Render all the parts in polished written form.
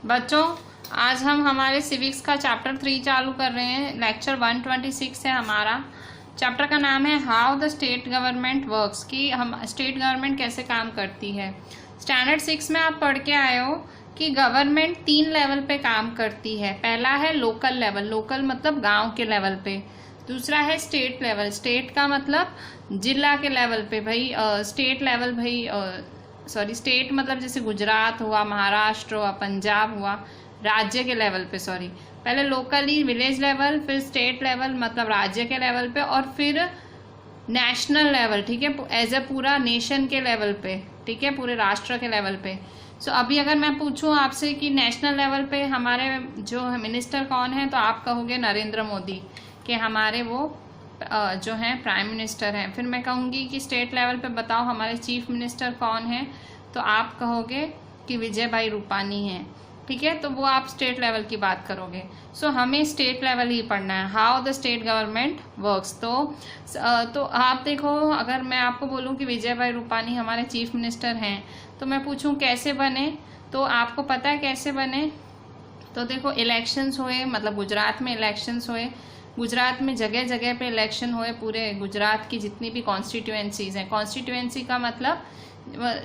बच्चों, आज हम हमारे सिविक्स का चैप्टर 3 चालू कर रहे हैं। लेक्चर 126 है हमारा। चैप्टर का नाम है how the state government works, कि हम स्टेट गवर्नमेंट कैसे काम करती है। स्टैंडर्ड 6 में आप पढ़ के आए हो कि गवर्नमेंट 3 लेवल पे काम करती है। पहला है लोकल लेवल, लोकल मतलब गांव के लेवल पे। दूसरा है स्टेट लेवल, स्टेट का मतलब जिला के लेवल पे भाई, स्टेट लेवल भाई, सॉरी स्टेट मतलब जैसे गुजरात हुआ, महाराष्ट्र हुआ, पंजाब हुआ, राज्य के लेवल पे। सॉरी, पहले लोकली विलेज लेवल, फिर स्टेट लेवल मतलब राज्य के लेवल पे, और फिर नेशनल लेवल, ठीक है, एज ए पूरा नेशन के लेवल पे, ठीक है, पूरे राष्ट्र के लेवल पे। सो अभी अगर मैं पूछूं आपसे कि नेशनल लेवल पे हमारे जो मिनिस्टर कौन है, तो आप कहोगे नरेंद्र मोदी, कि हमारे वो जो हैं प्राइम मिनिस्टर हैं। फिर मैं कहूँगी कि स्टेट लेवल पे बताओ हमारे चीफ मिनिस्टर कौन है, तो आप कहोगे कि विजय भाई रूपानी हैं, ठीक है। तो वो आप स्टेट लेवल की बात करोगे। सो हमें स्टेट लेवल ही पढ़ना है, how the state government works. तो आप देखो, अगर मैं आपको बोलूँ कि विजय भाई रूपानी हमारे चीफ मिनिस्टर हैं, तो मैं पूछूँ कैसे बने, तो आपको पता है कैसे बने। तो देखो, इलेक्शंस हुए, मतलब गुजरात में इलेक्शंस हुए, गुजरात में जगह जगह पे इलेक्शन हुए, पूरे गुजरात की जितनी भी कॉन्स्टिट्यूएंसीज हैं। कॉन्स्टिट्यूएंसी का मतलब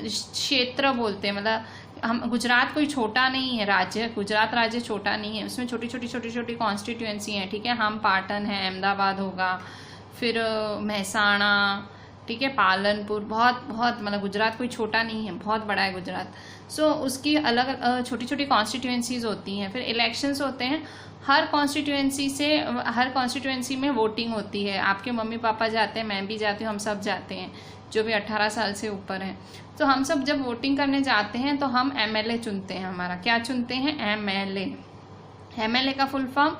क्षेत्र बोलते हैं, मतलब हम गुजरात कोई छोटा नहीं है राज्य, गुजरात राज्य छोटा नहीं है, उसमें छोटी छोटी कॉन्स्टिट्यूएंसी हैं, ठीक है। हम पाटन है, अहमदाबाद होगा, फिर महसाणा, ठीक है, पालनपुर, बहुत मतलब गुजरात कोई छोटा नहीं है, बहुत बड़ा है गुजरात। सो उसकी अलग छोटी छोटी कॉन्स्टिट्यूएंसीज होती हैं। फिर इलेक्शंस होते हैं, हर कॉन्स्टिट्यूएंसी में वोटिंग होती है। आपके मम्मी पापा जाते हैं, मैं भी जाती हूँ, हम सब जाते हैं जो भी 18 साल से ऊपर हैं। तो हम सब जब वोटिंग करने जाते हैं तो हम एमएलए चुनते हैं। हमारा क्या चुनते हैं? एमएलए। एमएलए का full form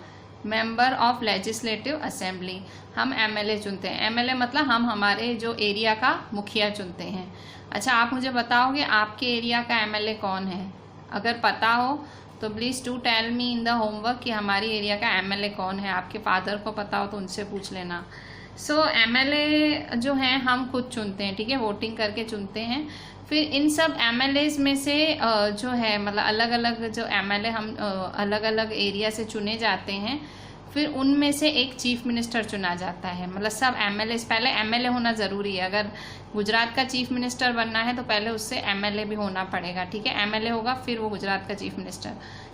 member of legislative assembly. हम एमएलए चुनते हैं। एमएलए मतलब हम हमारे जो एरिया का मुखिया चुनते हैं। अच्छा, आप मुझे बताओगे आपके एरिया का एमएलए कौन है? अगर पता हो तो please do tell me in the homework कि हमारी एरिया का एमएलए कौन है। आपके फादर को पता हो तो उनसे पूछ लेना। सो एमएलए जो हैं हम खुद चुनते हैं, ठीक है, वोटिंग करके चुनते हैं। फिर इन सब एमएलएज में से जो है मतलब अलग अलग जो एमएलए हम अलग अलग एरिया से चुने जाते हैं, फिर उनमें से एक चीफ मिनिस्टर चुना जाता है। मतलब सब एमएलए, पहले एमएलए होना ज़रूरी है। अगर गुजरात का चीफ मिनिस्टर बनना है तो पहले उससे एमएलए भी होना पड़ेगा, ठीक है। एमएलए होगा फिर वो गुजरात का चीफ मिनिस्टर।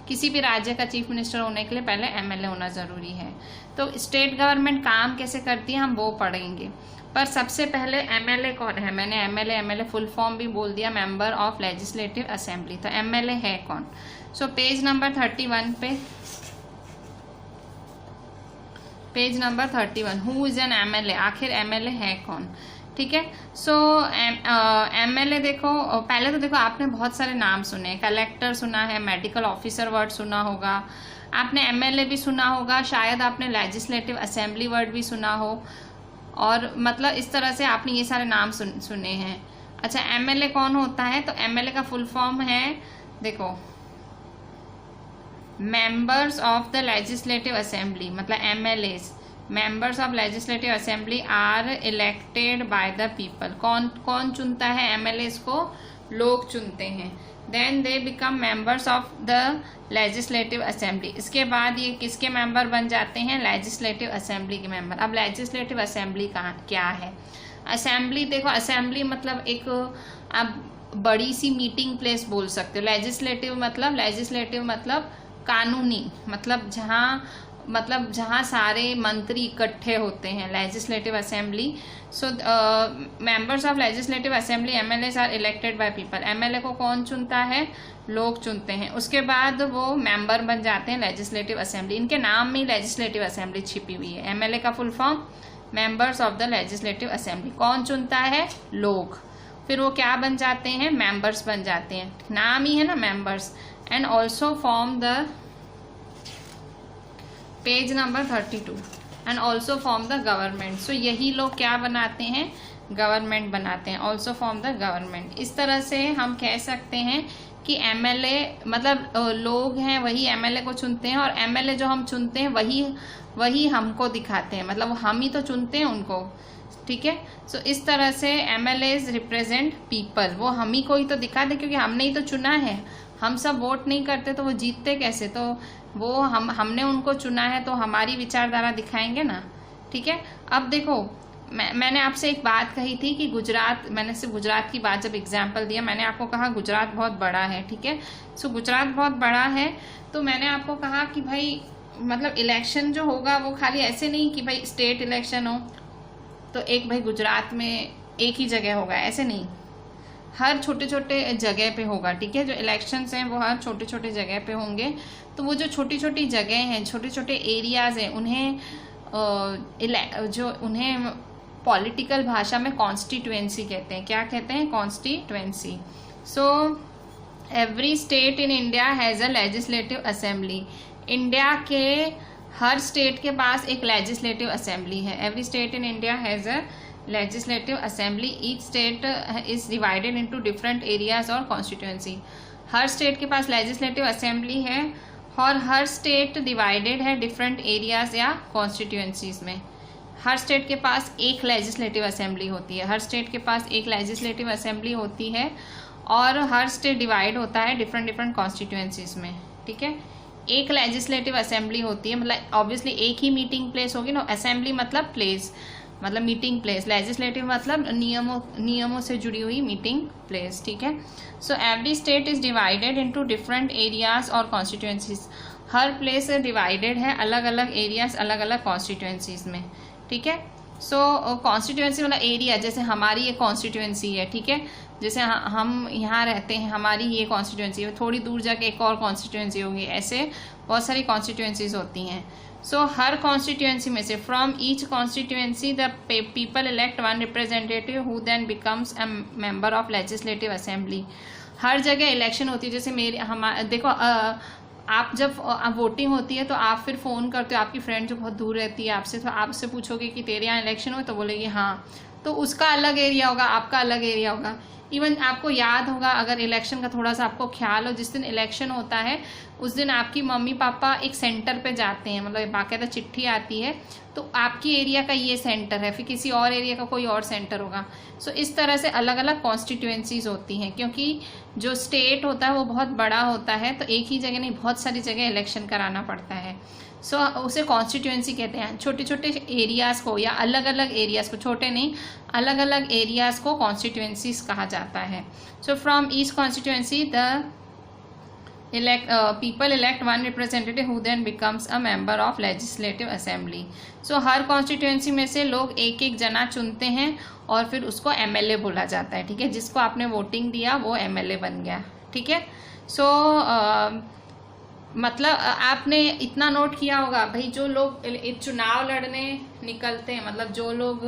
किसी भी राज्य का चीफ मिनिस्टर होने के लिए पहले एमएलए होना ज़रूरी है। तो स्टेट गवर्नमेंट काम कैसे करती है हम वो पढ़ेंगे। पर सबसे पहले एमएलए कौन है? मैंने एमएलए फुल फॉर्म भी बोल दिया, मेंबर ऑफ लेजिस्लेटिव असेंबली। तो एमएलए है कौन? सो पेज नंबर 31 पे, page number 31, who is an MLA, आखिर एमएलए है कौन, ठीक है। सो एमएलए देखो, पहले तो देखो आपने बहुत सारे नाम सुने, कलेक्टर सुना है, मेडिकल ऑफिसर वर्ड सुना होगा, आपने एमएलए भी सुना होगा, शायद आपने लेजिस्लेटिव असेंबली वर्ड भी सुना हो, और मतलब इस तरह से आपने ये सारे नाम सुने हैं। अच्छा, एमएलए कौन होता है? तो एमएलए का फुल फॉर्म है, देखो, members of the legislative assembly, मतलब MLAs, members of legislative assembly are elected by the people. कौन चुनता है एमएलएज को? लोग चुनते हैं। Then they become members of the legislative assembly. इसके बाद ये किसके मेंबर बन जाते हैं? लेजिस्लेटिव असेंबली के मेंबर। अब लेजिस्लेटिव असेंबली क्या है? असेंबली, देखो असेंबली मतलब एक आप बड़ी सी मीटिंग प्लेस बोल सकते हो। लेजिस्लेटिव मतलब कानूनी, मतलब जहाँ सारे मंत्री इकट्ठे होते हैं, legislative assembly. So members of legislative assembly MLAs are elected by people. MLA को कौन चुनता है? लोग चुनते हैं। उसके बाद वो मेंबर बन जाते हैं लेजिस्लेटिव असेंबली। इनके नाम में ही लेजिस्लेटिव असेंबली छिपी हुई है। एमएलए का full form members of the legislative assembly. कौन चुनता है? लोग। फिर वो क्या बन जाते हैं? मेंबर्स बन जाते हैं, नाम ही है ना, members. And also form the, page number 32, and also form the government. So यही लोग क्या बनाते हैं? गवर्नमेंट बनाते हैं। Also form the government. इस तरह से हम कह सकते हैं कि एमएलए मतलब लोग हैं वही एमएलए को चुनते हैं, और एमएलए जो हम चुनते हैं वही हमको दिखाते हैं, मतलब हम ही तो चुनते हैं उनको, ठीक है। सो इस तरह से एमएलएज रिप्रेजेंट पीपल, वो हम ही को ही तो दिखा दे, क्योंकि हमने ही तो चुना है, हम सब वोट नहीं करते तो वो जीतते कैसे? तो वो हमने उनको चुना है तो हमारी विचारधारा दिखाएंगे ना। ठीक है, अब देखो मैंने आपसे एक बात कही थी कि गुजरात, मैंने सिर्फ गुजरात की बात जब एग्जाम्पल दिया, मैंने आपको कहा गुजरात बहुत बड़ा है। ठीक है, सो गुजरात बहुत बड़ा है तो मैंने आपको कहा कि भाई मतलब इलेक्शन जो होगा वो खाली ऐसे नहीं कि भाई स्टेट इलेक्शन हो तो एक भाई गुजरात में एक ही जगह होगा, ऐसे नहीं, हर छोटे छोटे जगह पे होगा। ठीक है, जो इलेक्शंस हैं वो हर छोटे छोटे जगह पे होंगे। तो वो जो छोटी छोटी जगह हैं, छोटे छोटे एरियाज हैं, उन्हें पॉलिटिकल भाषा में कॉन्स्टिट्यूएंसी कहते हैं। क्या कहते हैं? Constituency. So every state in India has a legislative assembly. India के हर स्टेट के पास एक लेजिस्लेटिव असेंबली है। Every state in India has a legislative assembly. Each state is divided into different areas और कॉन्स्टिट्यूएंसी। हर स्टेट के पास legislative assembly है और हर state divided है different areas या कॉन्स्टिट्यूएंसीज में। हर स्टेट के पास एक लेजिस्लेटिव असेंबली होती है, हर स्टेट के पास एक लेजिस्लेटिव असेंबली होती है और हर स्टेट डिवाइड होता है डिफरेंट डिफरेंट कॉन्स्टिट्यूएंसीज में। ठीक है, एक लेजिस्लेटिव असेंबली होती है, मतलब ऑब्वियसली एक ही मीटिंग प्लेस होगी ना। असेंबली मतलब प्लेस, मतलब मीटिंग प्लेस। लेजिस्लेटिव मतलब नियमों से जुड़ी हुई मीटिंग प्लेस। ठीक है, so every state is divided into different areas और कॉन्स्टिट्यूएंसीज। हर प्लेस डिवाइडेड है अलग अलग एरियाज, अलग अलग कॉन्स्टिट्यूएंसीज में। ठीक है, सो कॉन्स्टिट्यूएंसी वाला एरिया, जैसे हमारी ये कॉन्स्टिट्यूएंसी है। ठीक है, जैसे हम यहाँ रहते हैं, हमारी ये कॉन्स्टिट्यूएंसी है, थोड़ी दूर जाके एक और कॉन्स्टिट्यूएंसी होगी, ऐसे बहुत सारी कॉन्स्टिट्यूएंसीज होती हैं। सो हर कॉन्स्टिट्यूएंसी में से from each constituency the people elect one representative who then becomes a member of legislative assembly. हर जगह इलेक्शन होती है। जैसे देखो आप जब वोटिंग होती है तो आप फिर फ़ोन करते हो, आपकी फ्रेंड जो बहुत दूर रहती है आपसे, तो आपसे पूछोगे कि तेरे यहाँ इलेक्शन हो, तो बोलेगी हाँ, तो उसका अलग एरिया होगा, आपका अलग एरिया होगा। इवन आपको याद होगा, अगर इलेक्शन का थोड़ा सा आपको ख्याल हो, जिस दिन इलेक्शन होता है उस दिन आपकी मम्मी पापा एक सेंटर पे जाते हैं, मतलब बाकायदा चिट्ठी आती है, तो आपकी एरिया का ये सेंटर है, फिर किसी और एरिया का कोई और सेंटर होगा। सो इस तरह से अलग अलग कॉन्स्टिट्यूएंसीज होती हैं, क्योंकि जो स्टेट होता है वो बहुत बड़ा होता है, तो एक ही जगह नहीं बहुत सारी जगह इलेक्शन कराना पड़ता है। सो उसे कॉन्स्टिट्यूएंसी कहते हैं। छोटे छोटे एरियाज़ को या अलग अलग एरियाज़ को, छोटे नहीं अलग अलग एरियाज़ को कॉन्स्टिट्यूएंसीज कहा जाता है। So from each constituency the people elect one representative who then becomes a member of legislative assembly. So her constituency में से लोग एक एक जना चुनते हैं और फिर उसको एमएलए बोला जाता है। ठीक है, जिसको आपने वोटिंग दिया वो एमएलए बन गया। ठीक है, सो मतलब आपने इतना नोट किया होगा भाई, जो लोग चुनाव लड़ने निकलते हैं, मतलब जो लोग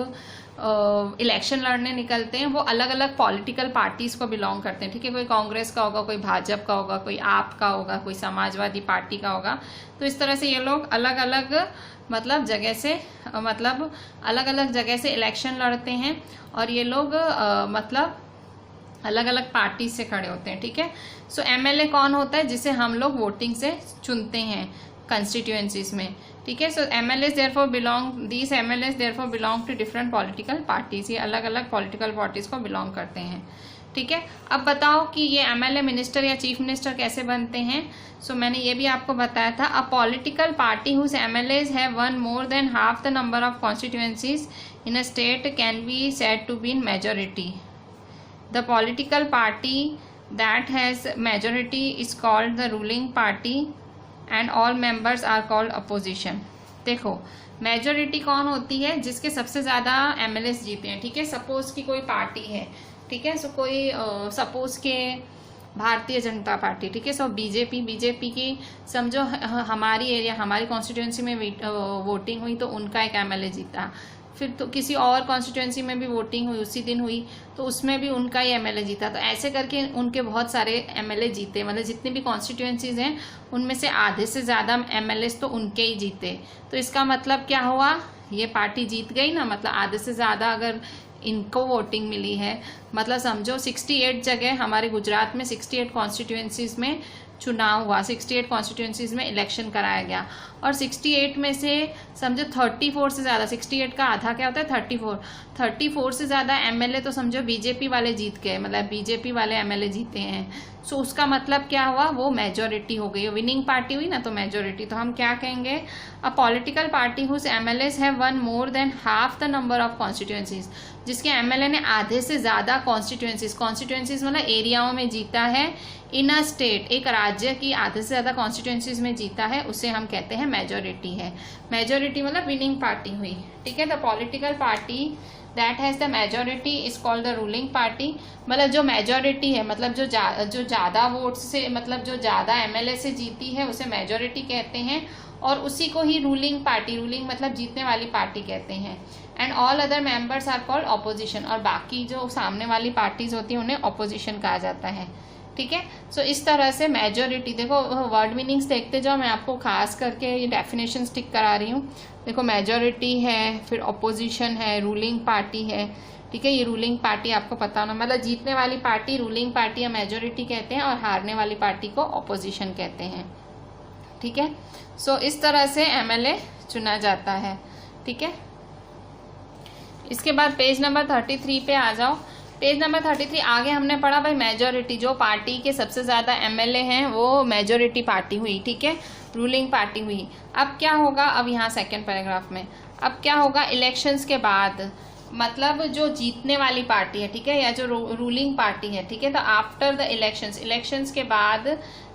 इलेक्शन लड़ने निकलते हैं वो अलग अलग पॉलिटिकल पार्टीज को बिलोंग करते हैं। ठीक है, कोई कांग्रेस का होगा, कोई भाजपा का होगा, कोई आप का होगा, कोई समाजवादी पार्टी का होगा। तो इस तरह से ये लोग अलग अलग मतलब जगह से मतलब अलग अलग जगह से इलेक्शन लड़ते हैं और ये लोग मतलब अलग अलग पार्टी से खड़े होते हैं। ठीक है, सो एमएलए कौन होता है? जिसे हम लोग वोटिंग से चुनते हैं कंस्टिट्यूएंसीज में। ठीक है, so MLAs therefore belong to different political parties. ये अलग अलग पॉलिटिकल पार्टीज को बिलोंग करते हैं। ठीक है, अब बताओ कि ये एमएलए मिनिस्टर या चीफ मिनिस्टर कैसे बनते हैं। सो मैंने ये भी आपको बताया था। A political party whose MLAs have one more than half the number of constituencies in a state can be said to be in majority. The political party that has majority is called the ruling party and all members are called opposition. देखो majority कौन होती है? जिसके सबसे ज़्यादा MLAs जीते हैं। ठीक है, सपोज की कोई पार्टी है, ठीक है, सो कोई सपोज के भारतीय जनता पार्टी, ठीक है, सो बीजेपी की समझो हमारी एरिया हमारी कॉन्स्टिट्यूएंसी में वोटिंग हुई तो उनका एक एमएलए जीता। फिर तो किसी और कॉन्स्टिट्यूएंसी में भी वोटिंग हुई, उसी दिन हुई, तो उसमें भी उनका ही एमएलए जीता। तो ऐसे करके उनके बहुत सारे एमएलए जीते, मतलब जितनी भी कॉन्स्टिट्यूएंसीज हैं उनमें से आधे से ज़्यादा एमएलए तो उनके ही जीते। तो इसका मतलब क्या हुआ? ये पार्टी जीत गई ना, मतलब आधे से ज़्यादा अगर इनको वोटिंग मिली है, मतलब समझो 68 जगह हमारे गुजरात में 68 कॉन्स्टिट्यूएंसीज में चुनाव हुआ, 68 कॉन्स्टिट्यूएंसीज में इलेक्शन कराया गया और 68 में से समझो 34 से ज़्यादा, 68 का आधा क्या होता है 34 से ज़्यादा एमएलए तो समझो बीजेपी वाले जीत गए, मतलब बीजेपी वाले एमएलए जीते हैं। सो उसका मतलब क्या हुआ, वो मेजोरिटी हो गई, विनिंग पार्टी हुई ना, तो मेजोरिटी। तो हम क्या कहेंगे, a political party whose MLAs have one more than half the number of constituencies, जिसके एमएलए ने आधे से ज़्यादा कॉन्स्टिट्यूएंसीज मतलब एरियाओं में जीता है, इन अ स्टेट, एक राज्य की आधे से ज़्यादा कॉन्स्टिट्यूएंसीज में जीता है, उसे हम कहते हैं मेजोरिटी है। मेजोरिटी मतलब विनिंग पार्टी हुई, ठीक है। The political party that has the majority is called the ruling party, मतलब जो मेजोरिटी है, मतलब जो ज़्यादा वोट से, मतलब जो ज़्यादा एमएलए से जीती है उसे मेजोरिटी कहते हैं, और उसी को ही रूलिंग पार्टी, रूलिंग मतलब जीतने वाली पार्टी कहते हैं। And all other members are called opposition, और बाकी जो सामने वाली पार्टीज होती हैं उन्हें ऑपोजिशन कहा जाता है, ठीक है। सो इस तरह से मेजोरिटी, देखो वर्ड मीनिंग्स देखते जाओ, मैं आपको खास करके ये डेफिनेशन टिक करा रही हूँ। देखो मेजोरिटी है, फिर ऑपोजिशन है, रूलिंग पार्टी है, ठीक है। ये रूलिंग पार्टी आपको पता होना, मतलब जीतने वाली पार्टी रूलिंग पार्टी या मेजोरिटी कहते हैं, और हारने वाली पार्टी को ऑपोजिशन कहते हैं, ठीक है। सो इस तरह से एमएलए चुना जाता है, ठीक है। इसके बाद पेज नंबर 33 पे आ जाओ। पेज नंबर 33 आगे हमने पढ़ा भाई मेजोरिटी, जो पार्टी के सबसे ज़्यादा एमएलए हैं वो मेजोरिटी पार्टी हुई, ठीक है, रूलिंग पार्टी हुई। अब क्या होगा, अब यहाँ सेकंड पैराग्राफ में अब क्या होगा, इलेक्शंस के बाद, मतलब जो जीतने वाली पार्टी है, ठीक है, या जो रूलिंग पार्टी है, ठीक है, तो आफ्टर द इलेक्शंस के बाद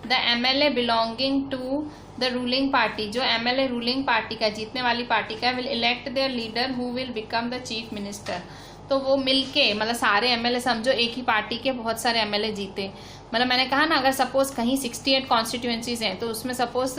the MLA belonging to the ruling party, जो एमएलए रूलिंग पार्टी का, जीतने वाली पार्टी का, will elect their leader who will become the chief minister. तो वो मिलके, मतलब सारे एमएलए, समझो एक ही पार्टी के बहुत सारे एमएलए जीते, मतलब मैंने कहा ना, अगर सपोज कहीं 68 कॉन्स्टिट्यूएंसीज हैं तो उसमें सपोज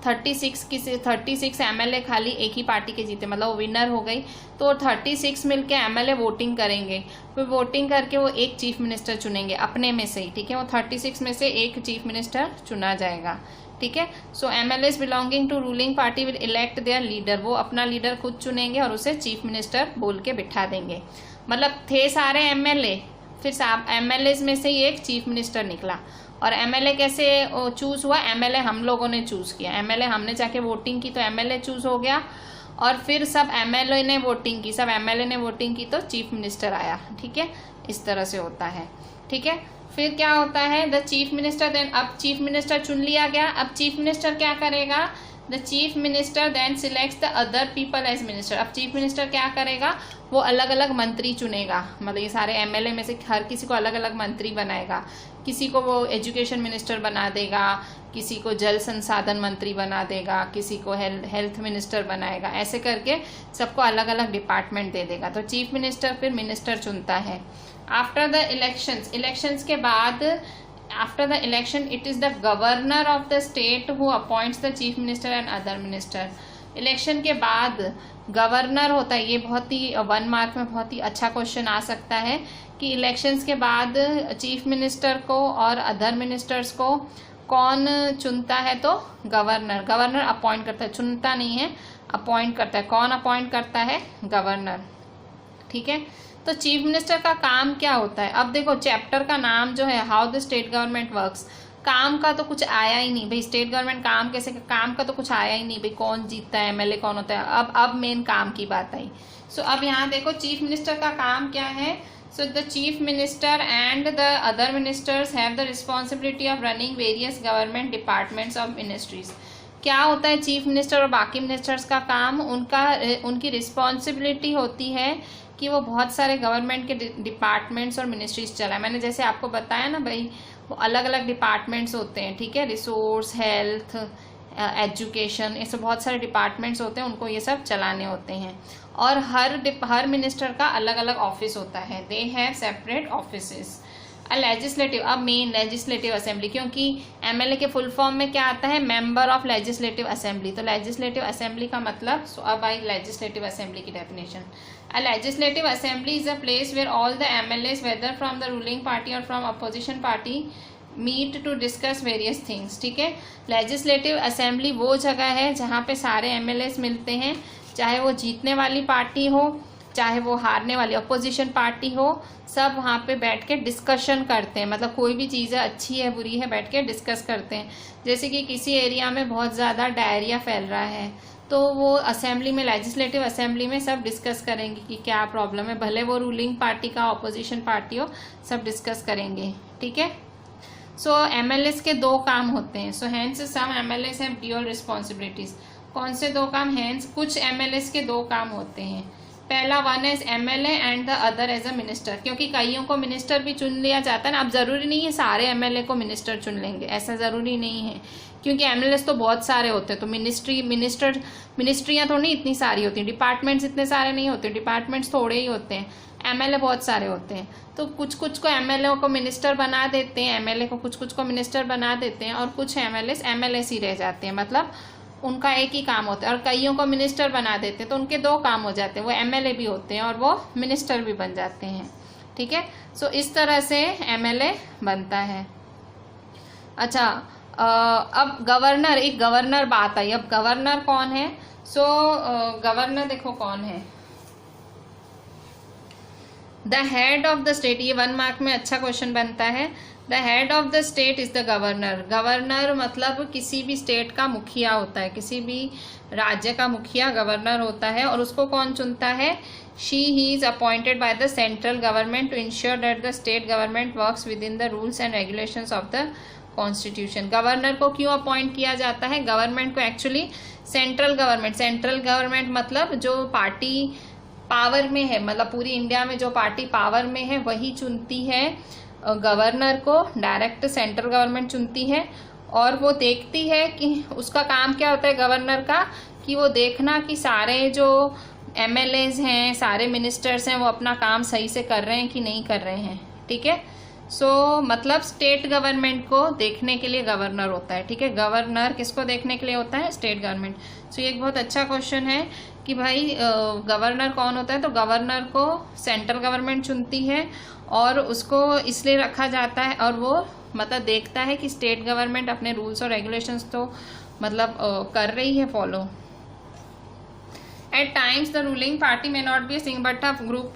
36 एमएलए खाली एक ही पार्टी के जीते, मतलब वो विनर हो गई, तो 36 मिलके एमएलए वोटिंग करेंगे, फिर वोटिंग करके वो एक चीफ मिनिस्टर चुनेंगे अपने में से ही, ठीक है, वो 36 में से एक चीफ मिनिस्टर चुना जाएगा, ठीक है। So MLAs belonging to ruling party will elect their leader, वो अपना लीडर खुद चुनेंगे और उसे चीफ मिनिस्टर बोल के बिठा देंगे। मतलब थे सारे एमएलए, फिर एमएलए में से ही एक चीफ मिनिस्टर निकला, और एमएलए कैसे चूज हुआ, एमएलए हम लोगों ने चूज किया, एमएलए हमने जाके वोटिंग की तो एमएलए चूज हो गया, और फिर सब एमएलए ने वोटिंग की, सब एमएलए ने वोटिंग की तो चीफ मिनिस्टर आया, ठीक है, इस तरह से होता है, ठीक है। फिर क्या होता है, द चीफ मिनिस्टर देन, अब चीफ मिनिस्टर चुन लिया गया, अब चीफ मिनिस्टर क्या करेगा, the chief minister then selects the other people as minister. अब चीफ मिनिस्टर क्या करेगा, वो अलग अलग मंत्री चुनेगा, मतलब ये सारे एमएलए में से हर किसी को अलग अलग मंत्री बनाएगा, किसी को वो एजुकेशन मिनिस्टर बना देगा, किसी को जल संसाधन मंत्री बना देगा, किसी को हेल्थ मिनिस्टर बनाएगा, ऐसे करके सबको अलग अलग डिपार्टमेंट दे देगा। तो चीफ मिनिस्टर फिर मिनिस्टर चुनता है। आफ्टर द इलेक्शंस के बाद, after the election it is the governor of the state who appoints the chief minister and other minister. Election के बाद गवर्नर होता है, ये बहुत ही 1 मार्क में बहुत ही अच्छा क्वेश्चन आ सकता है कि इलेक्शंस के बाद चीफ मिनिस्टर को और अदर मिनिस्टर्स को कौन चुनता है, तो गवर्नर अपॉइंट करता है, चुनता नहीं है, अपॉइंट करता है। कौन अपॉइंट करता है, गवर्नर, ठीक है। तो चीफ मिनिस्टर का काम क्या होता है, अब देखो चैप्टर का नाम जो है how the state government works, काम का तो कुछ आया ही नहीं भाई, स्टेट गवर्नमेंट काम कैसे, काम का तो कुछ आया ही नहीं भाई, कौन जीतता है, एमएलए कौन होता है, अब मेन काम की बात आई। सो अब यहाँ देखो चीफ मिनिस्टर का काम क्या है। So the chief minister and the other ministers have the responsibility of running various government departments of ministries. क्या होता है चीफ मिनिस्टर और बाकी मिनिस्टर्स का काम, उनकी रिस्पॉन्सिबिलिटी होती है कि वो बहुत सारे गवर्नमेंट के डिपार्टमेंट्स और मिनिस्ट्रीज चलाए। मैंने जैसे आपको बताया ना भाई, वो अलग अलग डिपार्टमेंट्स होते हैं, ठीक है, रिसोर्स, हेल्थ, एजुकेशन, ऐसे बहुत सारे डिपार्टमेंट्स होते हैं, उनको ये सब चलाने होते हैं। और हर मिनिस्टर का अलग अलग ऑफिस होता है, they have separate offices. Legislative, अब मेन लेजिस्लेटिव असेंबली, क्योंकि एमएलए के फुल फॉर्म में क्या आता है, मेंबर ऑफ लेजिस्लेटिव असेंबली। तो लेजिस्लेटिव असेंबली का मतलब, सो अब आई लेजिस्लेटिव असेंबली की definition. A legislative assembly is a place where all the MLAs, whether from the ruling party or from opposition party, meet to discuss various things, ठीक है। Legislative assembly वो जगह है जहाँ पे सारे MLAs मिलते हैं, चाहे वो जीतने वाली पार्टी हो, चाहे वो हारने वाली अपोजिशन पार्टी हो, सब वहाँ पे बैठ के डिस्कशन करते हैं, मतलब कोई भी चीज़ अच्छी है बुरी है बैठ के डिस्कस करते हैं। जैसे कि किसी एरिया में बहुत ज़्यादा डायरिया फैल रहा है, तो वो असेंबली में, लेजिस्लेटिव असेंबली में सब डिस्कस करेंगे कि क्या प्रॉब्लम है, भले वो रूलिंग पार्टी का ऑपोजिशन पार्टी हो, सब डिस्कस करेंगे, ठीक है। सो एमएलएस के दो काम होते हैं। So hence some MLAs have dual responsibilities. कौन से दो काम? हैंस कुछ एमएलएस के दो काम होते हैं। पहला one as MLA and the other as a minister, क्योंकि कईयों को मिनिस्टर भी चुन लिया जाता है ना। अब जरूरी नहीं है सारे एमएलए को मिनिस्टर चुन लेंगे, ऐसा जरूरी नहीं है, क्योंकि एमएलएस तो बहुत सारे होते हैं। तो मिनिस्ट्रियां तो नहीं इतनी सारी होती, डिपार्टमेंट्स इतने सारे नहीं होते, डिपार्टमेंट्स थोड़े ही होते हैं, एमएलए बहुत सारे होते हैं। तो कुछ कुछ को एमएलए को मिनिस्टर बना देते हैं, एमएलए को कुछ कुछ को मिनिस्टर बना देते हैं, और कुछ एमएलएस ही रह जाते हैं, मतलब उनका एक ही काम होता है। और कईयों को मिनिस्टर बना देते हैं तो उनके दो काम हो जाते हैं, वो एमएलए भी होते हैं और वो मिनिस्टर भी बन जाते हैं। ठीक है, सो इस तरह से एमएलए बनता है। अच्छा, अब गवर्नर, एक गवर्नर बात आई। अब गवर्नर कौन है? सो गवर्नर देखो कौन है, the head of the state. ये 1 मार्क में अच्छा क्वेश्चन बनता है। The head of the state is the governor. Governor मतलब किसी भी स्टेट का मुखिया होता है, किसी भी राज्य का मुखिया गवर्नर होता है। और उसको कौन चुनता है? He is appointed by the central government to ensure that the state government works within the rules and regulations of the constitution. Governor को क्यों अपॉइंट किया जाता है? गवर्नमेंट को एक्चुअली सेंट्रल गवर्नमेंट मतलब जो पार्टी पावर में है, मतलब पूरी इंडिया में जो पार्टी पावर में है वही चुनती है गवर्नर को। डायरेक्ट सेंट्रल गवर्नमेंट चुनती है और वो देखती है कि उसका काम क्या होता है गवर्नर का, कि वो देखना कि सारे जो एमएलएज हैं, सारे मिनिस्टर्स हैं, वो अपना काम सही से कर रहे हैं कि नहीं कर रहे हैं। ठीक है, सो मतलब स्टेट गवर्नमेंट को देखने के लिए गवर्नर होता है। ठीक है, गवर्नर किसको देखने के लिए होता है? State government. सो ये एक बहुत अच्छा क्वेश्चन है कि भाई गवर्नर कौन होता है? तो गवर्नर को सेंट्रल गवर्नमेंट चुनती है और उसको इसलिए रखा जाता है, और वो मतलब देखता है कि स्टेट गवर्नमेंट अपने रूल्स और रेगुलेशंस तो मतलब कर रही है follow. At times the ruling party may not be a single but a group.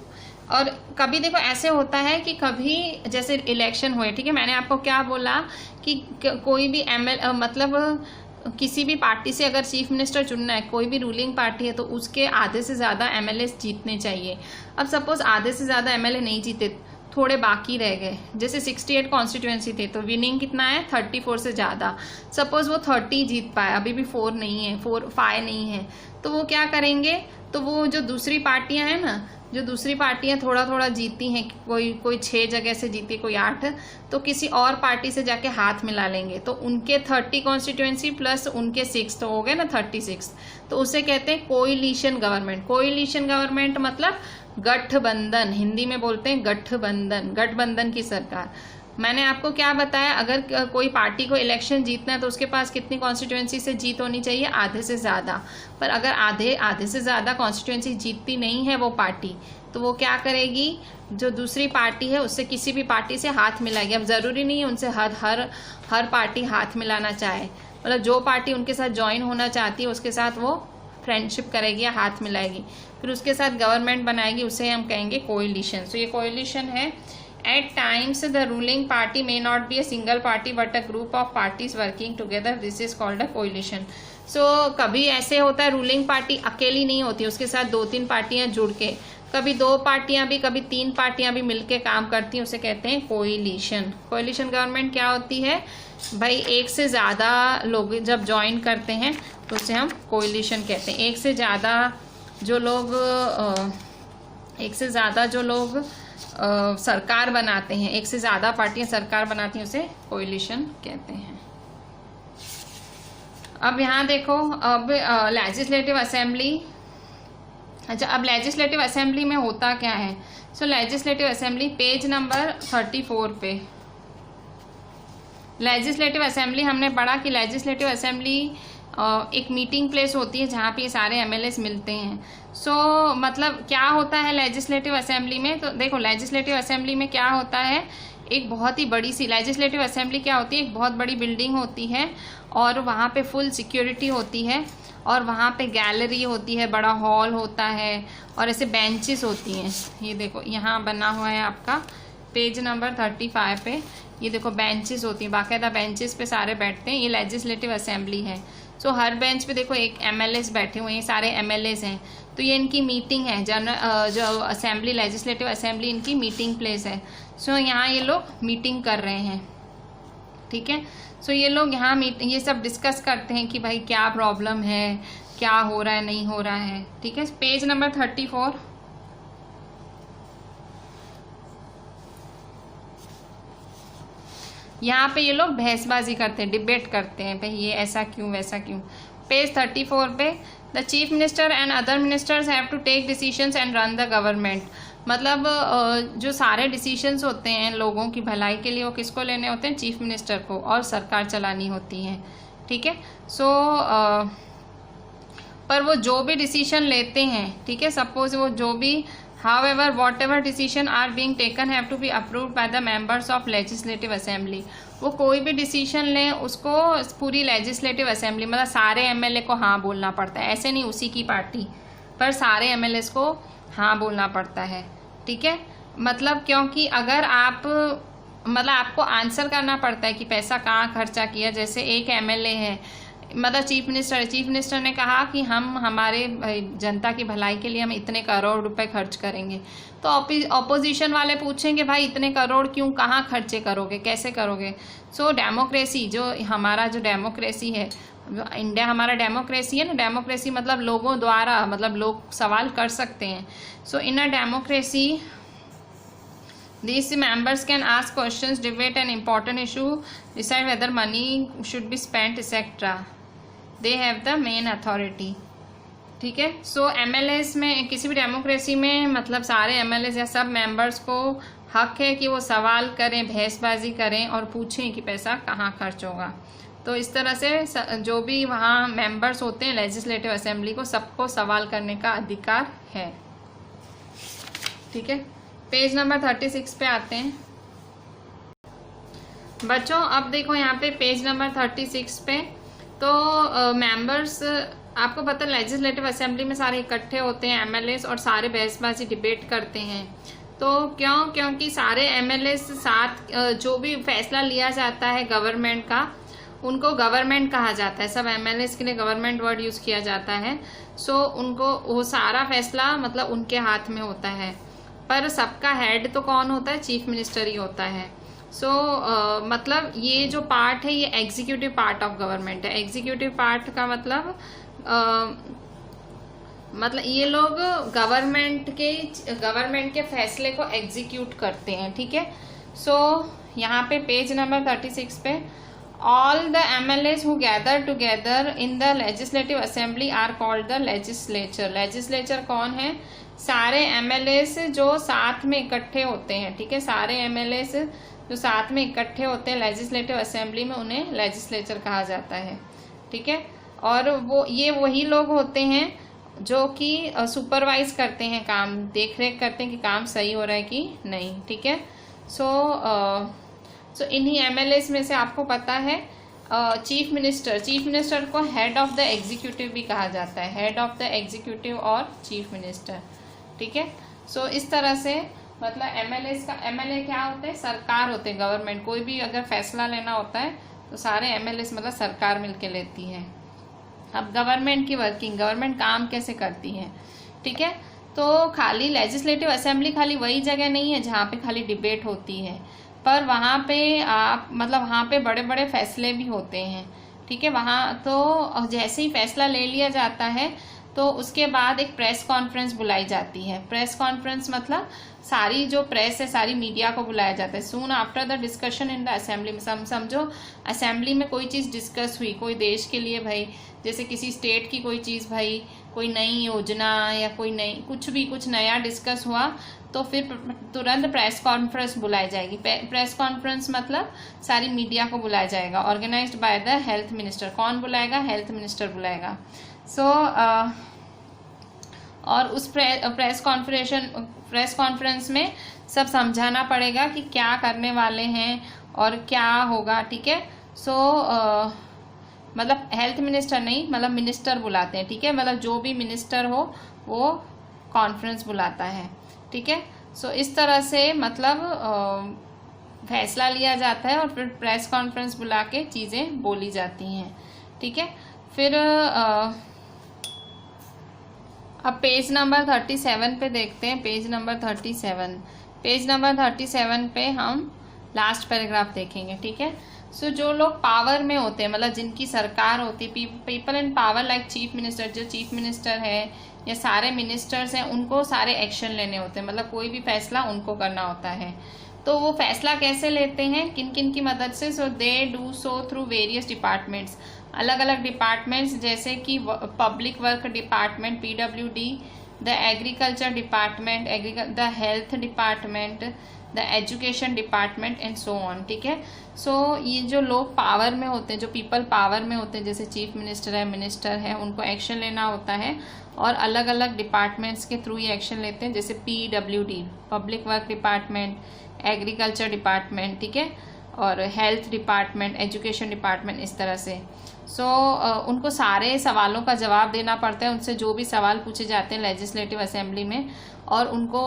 और कभी देखो ऐसे होता है कि कभी जैसे इलेक्शन हुए, ठीक है, मैंने आपको क्या बोला कि कोई भी मतलब किसी भी पार्टी से अगर चीफ मिनिस्टर चुनना है, कोई भी रूलिंग पार्टी है, तो उसके आधे से ज़्यादा एमएलए जीतने चाहिए। अब सपोज आधे से ज़्यादा एमएलए नहीं जीते, थोड़े बाकी रह गए, जैसे 68 कॉन्स्टिट्यूएंसी थे तो विनिंग कितना है? 34 से ज़्यादा। सपोज वो 30 जीत पाए, अभी भी 4 नहीं है, 5 नहीं है, तो वो क्या करेंगे? तो वो जो दूसरी पार्टियां हैं ना, जो दूसरी पार्टियां थोड़ा थोड़ा जीती हैं, कोई 6 जगह से जीती, कोई 8, तो किसी और पार्टी से जाके हाथ मिला लेंगे, तो उनके 30 कॉन्स्टिट्यूएंसी प्लस उनके 6 तो हो गए ना 36। तो उसे कहते हैं कोएलिशन गवर्नमेंट। कोएलिशन गवर्नमेंट मतलब गठबंधन, हिंदी में बोलते हैं गठबंधन, गठबंधन की सरकार। मैंने आपको क्या बताया, अगर कोई पार्टी को इलेक्शन जीतना है तो उसके पास कितनी कॉन्स्टिट्यूएंसी से जीत होनी चाहिए? आधे से ज़्यादा। पर अगर आधे से ज़्यादा कॉन्स्टिट्यूएंसी जीतती नहीं है वो पार्टी, तो वो क्या करेगी? जो दूसरी पार्टी है उससे किसी भी पार्टी से हाथ मिलाएगी। अब ज़रूरी नहीं है उनसे हर पार्टी हाथ मिलाना चाहे, मतलब जो पार्टी उनके साथ ज्वाइन होना चाहती है उसके साथ वो फ्रेंडशिप करेगी या हाथ मिलाएगी, फिर उसके साथ गवर्नमेंट बनाएगी, उसे हम कहेंगे कोएलिशन। सो ये कोएलिशन है। At times the ruling party may not be a single party but a group of parties working together. This is called a coalition. So कभी ऐसे होता है रूलिंग पार्टी अकेली नहीं होती, उसके साथ 2-3 पार्टियां जुड़ के, कभी 2 पार्टियां भी, कभी 3 पार्टियां भी मिलके काम करती हैं, उसे कहते हैं कोएलिशन। कोएलिशन गवर्नमेंट क्या होती है भाई? एक से ज़्यादा लोग जब ज्वाइन करते हैं तो उसे हम कोएलिशन कहते हैं। एक से ज़्यादा जो लोग सरकार बनाते हैं, एक से ज़्यादा पार्टियां सरकार बनाती हैं, उसे कोएलिशन कहते हैं। अब यहाँ देखो, अब लेजिस्लेटिव असेंबली। अच्छा, अब लेजिस्लेटिव असेंबली में होता क्या है? सो लेजिस्लेटिव असेंबली पेज नंबर 34 पे लेजिस्लेटिव असेंबली हमने पढ़ा कि लेजिस्लेटिव असेंबली एक मीटिंग प्लेस होती है जहाँ पे सारे एमएलएस मिलते हैं। सो मतलब क्या होता है लेजिस्लेटिव असेंबली में? तो देखो लेजिस्लेटिव असेंबली में क्या होता है, एक बहुत ही बड़ी सी लेजिस्लेटिव असेंबली क्या होती है? एक बहुत बड़ी बिल्डिंग होती है और वहाँ पे फुल सिक्योरिटी होती है और वहाँ पे गैलरी होती है, बड़ा हॉल होता है और ऐसे बेंचेस होती हैं। ये देखो यहाँ बना हुआ है आपका पेज नंबर 35 पे, ये देखो बेंचेस होती हैं, बाकायदा बेंचेस पे सारे बैठते हैं। ये लेजिस्लेटिव असेंबली है। सो हर बेंच पे देखो एक एमएलएस बैठे हुए हैं, सारे एमएलएस हैं, तो ये इनकी मीटिंग है। जो असेंबली लेजिस्लेटिव असेंबली इनकी मीटिंग प्लेस है। सो यहाँ ये लोग मीटिंग कर रहे हैं। ठीक है। सो ये लोग यहाँ ये सब डिस्कस करते हैं कि भाई क्या प्रॉब्लम है, क्या हो रहा है, नहीं हो रहा है, ठीक है। Page number 34। यहाँ पे ये लोग बहसबाजी करते हैं, डिबेट करते हैं, भाई ये ऐसा क्यों, वैसा क्यों। पेज 34 पे, the chief minister and other ministers have to take decisions and run the government. मतलब जो सारे डिसीजंस होते हैं लोगों की भलाई के लिए, वो किसको लेने होते हैं? चीफ मिनिस्टर को, और सरकार चलानी होती है, ठीक है। सो पर वो जो भी डिसीजन लेते हैं, ठीक है, सपोज वो जो भी However, whatever decision are being taken have to be approved by the members of legislative assembly। वो कोई भी डिसीजन लें उसको पूरी लेजिस्लेटिव असेंबली, मतलब सारे एमएलए को हाँ बोलना पड़ता है। ऐसे नहीं उसी की पार्टी पर सारे एमएलए को हाँ बोलना पड़ता है, ठीक है। मतलब क्योंकि अगर आप मतलब आपको आंसर करना पड़ता है कि पैसा कहाँ खर्चा किया। जैसे एक एमएलए है, मतलब चीफ मिनिस्टर ने कहा कि हम हमारे जनता की भलाई के लिए हम इतने करोड़ रुपए खर्च करेंगे, तो ऑपोजिशन वाले पूछेंगे भाई इतने करोड़ क्यों, कहाँ खर्चे करोगे, कैसे करोगे। सो डेमोक्रेसी, जो हमारा जो डेमोक्रेसी है, इंडिया हमारा डेमोक्रेसी है ना, डेमोक्रेसी मतलब लोगों द्वारा, मतलब लोग सवाल कर सकते हैं। So in a democracy these members can ask questions, debate an important issue, decide whether money should be spent, etc. They have the main authority, ठीक है। सो एमएलएस में, किसी भी डेमोक्रेसी में मतलब सारे एमएलएस या सब मेंबर्स को हक है कि वो सवाल करें, बहसबाजी करें और पूछें कि पैसा कहाँ खर्च होगा। तो इस तरह से जो भी वहाँ मेंबर्स होते हैं लेजिस्लेटिव असेंबली को, सबको सवाल करने का अधिकार है, ठीक है। पेज नंबर 36 पे आते हैं बच्चों। अब देखो यहाँ पे पेज नंबर 36 पे, तो मेंबर्स आपको पता है लेजिस्लेटिव असेंबली में सारे इकट्ठे होते हैं एमएलएस, और सारे बहसबाजी डिबेट करते हैं। तो क्योंकि सारे एमएलएस साथ जो भी फैसला लिया जाता है गवर्नमेंट का, उनको गवर्नमेंट कहा जाता है। सब एमएलएस के लिए गवर्नमेंट वर्ड यूज किया जाता है। सो उनको वो सारा फैसला मतलब उनके हाथ में होता है, पर सबका हेड तो कौन होता है? चीफ मिनिस्टर ही होता है। सो मतलब ये जो पार्ट है ये एग्जीक्यूटिव पार्ट ऑफ गवर्नमेंट है। एग्जीक्यूटिव पार्ट का मतलब ये लोग गवर्नमेंट के फैसले को एग्जीक्यूट करते हैं, ठीक है। सो यहाँ पे पेज नंबर 36 पे, all the MLAs who gather together in the legislative assembly are called the legislature. Legislature कौन है? सारे एमएलएस जो साथ में इकट्ठे होते हैं, ठीक है। सारे एमएलएस जो साथ में इकट्ठे होते हैं लेजिस्लेटिव असेंबली में, उन्हें लेजिस्लेचर कहा जाता है, ठीक है। और ये वही लोग होते हैं जो कि सुपरवाइज करते हैं काम, देख रेख करते हैं कि काम सही हो रहा है कि नहीं, ठीक है। सो इन्हीं एमएलएस में से आपको पता है चीफ मिनिस्टर को हेड ऑफ द एग्जीक्यूटिव भी कहा जाता है, हेड ऑफ द एग्जीक्यूटिव और चीफ मिनिस्टर, ठीक है। सो इस तरह से मतलब एमएलए क्या होते हैं? सरकार होते हैं, गवर्नमेंट। कोई भी अगर फैसला लेना होता है तो सारे एमएलएस मतलब सरकार मिलके लेती है। अब गवर्नमेंट की वर्किंग, गवर्नमेंट काम कैसे करती है, ठीक है। तो खाली लेजिस्लेटिव असेंबली खाली वही जगह नहीं है जहाँ पे खाली डिबेट होती है, पर वहाँ पे वहाँ पे बड़े बड़े फैसले भी होते हैं, ठीक है। वहाँ तो जैसे ही फैसला ले लिया जाता है तो उसके बाद एक प्रेस कॉन्फ्रेंस बुलाई जाती है। प्रेस कॉन्फ्रेंस मतलब सारी जो प्रेस है, सारी मीडिया को बुलाया जाता है। Soon after the discussion in the assembly में, समझो असेंबली में कोई चीज़ डिस्कस हुई, कोई देश के लिए भाई, जैसे किसी स्टेट की कोई चीज़ भाई, कोई नई योजना या कोई नई कुछ नया डिस्कस हुआ, तो फिर तुरंत प्रेस कॉन्फ्रेंस बुलाई जाएगी। प्रेस कॉन्फ्रेंस मतलब सारी मीडिया को बुलाया जाएगा, organised by the health minister. कौन बुलाएगा? Health minister बुलाएगा। और उस प्रेस कॉन्फ्रेंस में सब समझाना पड़ेगा कि क्या करने वाले हैं और क्या होगा, ठीक है। मतलब हेल्थ मिनिस्टर नहीं, मतलब मिनिस्टर बुलाते हैं, ठीक है। मतलब जो भी मिनिस्टर हो वो कॉन्फ्रेंस बुलाता है, ठीक है। इस तरह से मतलब फैसला लिया जाता है और फिर प्रेस कॉन्फ्रेंस बुला के चीज़ें बोली जाती हैं, ठीक है। फिर अब पेज नंबर 37 पे देखते हैं। पेज नंबर 37 पे हम लास्ट पैराग्राफ देखेंगे, ठीक है। सो जो लोग पावर में होते हैं, मतलब जिनकी सरकार होती है, people in power like chief minister, जो चीफ मिनिस्टर है या सारे मिनिस्टर्स हैं, उनको सारे एक्शन लेने होते हैं, मतलब कोई भी फैसला उनको करना होता है। तो वो फैसला कैसे लेते हैं, किन किन की मदद से? So they do so through various departments, अलग अलग डिपार्टमेंट्स, जैसे कि public work department PWD, the agriculture department, the health department, the education department and so on. ठीक है, सो ये जो लोग पावर में होते हैं, जो पीपल पावर में होते हैं, जैसे चीफ मिनिस्टर है, मिनिस्टर है, उनको एक्शन लेना होता है और अलग अलग डिपार्टमेंट्स के थ्रू ये एक्शन लेते हैं, जैसे PWD public work department, agriculture department, ठीक है, और हेल्थ डिपार्टमेंट, एजुकेशन डिपार्टमेंट, इस तरह से। सो उनको सारे सवालों का जवाब देना पड़ता है, उनसे जो भी सवाल पूछे जाते हैं लेजिस्लेटिव असेंबली में, और उनको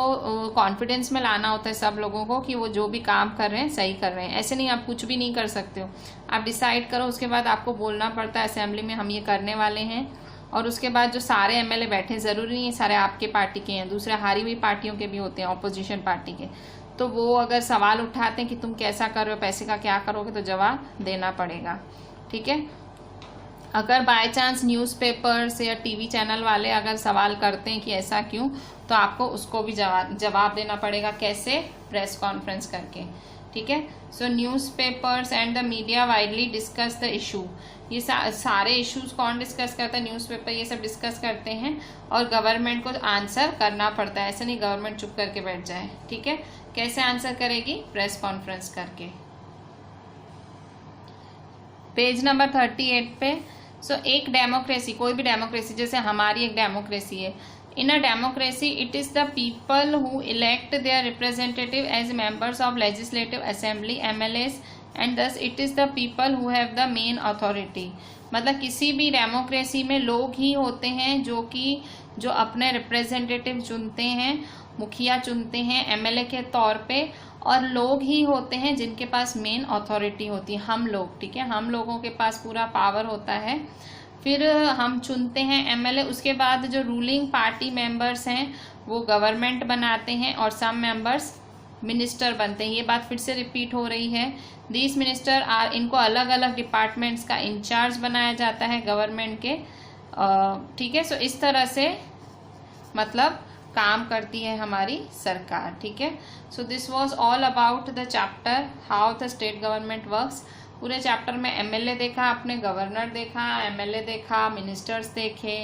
कॉन्फिडेंस में लाना होता है सब लोगों को कि वो जो भी काम कर रहे हैं सही कर रहे हैं। ऐसे नहीं आप कुछ भी नहीं कर सकते हो, आप डिसाइड करो, उसके बाद आपको बोलना पड़ता है असेंबली में हम ये करने वाले हैं, और उसके बाद जो सारे MLA बैठे, ज़रूरी नहीं है सारे आपके पार्टी के हैं, दूसरे हारी हुई पार्टियों के भी होते हैं, ऑपोजिशन पार्टी के, तो वो अगर सवाल उठाते हैं कि तुम कैसा कर रहे हो, पैसे का क्या करोगे, तो जवाब देना पड़ेगा। ठीक है, अगर बाय चांस न्यूज़पेपर्स या TV चैनल वाले अगर सवाल करते हैं कि ऐसा क्यों, तो आपको उसको भी जवाब देना पड़ेगा। कैसे? प्रेस कॉन्फ्रेंस करके। ठीक है, so newspapers and the media widely discuss the issue, ये सारे इश्यूज कौन डिस्कस करता है? न्यूज़पेपर ये सब डिस्कस करते हैं, और गवर्नमेंट को आंसर करना पड़ता है, ऐसे नहीं गवर्नमेंट चुप करके बैठ जाए। ठीक है, कैसे आंसर करेगी? प्रेस कॉन्फ्रेंस करके। पेज नंबर 38 पे। सो एक डेमोक्रेसी, कोई भी डेमोक्रेसी, जैसे हमारी एक डेमोक्रेसी है, in a democracy it is the people who elect their representative as members of legislative assembly MLAs and thus it is the people who have the main authority. मतलब किसी भी democracy में लोग ही होते हैं जो अपने रिप्रेजेंटेटिव चुनते हैं, मुखिया चुनते हैं MLA के तौर पे, और लोग ही होते हैं जिनके पास मेन अथॉरिटी होती है, हम लोग। ठीक है, हम लोगों के पास पूरा पावर होता है, फिर हम चुनते हैं MLA। उसके बाद जो रूलिंग पार्टी मेंबर्स हैं वो गवर्नमेंट बनाते हैं, और सम मेंबर्स मिनिस्टर बनते हैं। ये बात फिर से रिपीट हो रही है। दीज मिनिस्टर आर, इनको अलग अलग डिपार्टमेंट्स का इंचार्ज बनाया जाता है गवर्नमेंट के। ठीक है, सो इस तरह से मतलब काम करती है हमारी सरकार। ठीक है, so this was all about the chapter how the state government works. पूरे चैप्टर में MLA देखा आपने, गवर्नर देखा, MLA देखा, मिनिस्टर्स देखे,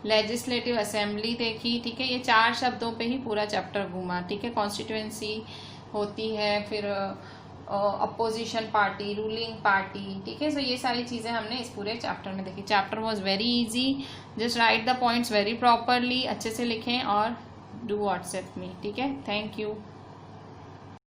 लेजिस्लेटिव असेंबली देखी। ठीक है, ये 4 शब्दों पे ही पूरा चैप्टर घूमा। ठीक है, कॉन्स्टिट्यूएंसी होती है, फिर अपोजिशन पार्टी, रूलिंग पार्टी। ठीक है, सो ये सारी चीज़ें हमने इस पूरे चैप्टर में देखी। Chapter was very easy, just right the points very properly, अच्छे से लिखें और डू व्हाट्सएप में। ठीक है, थैंक यू।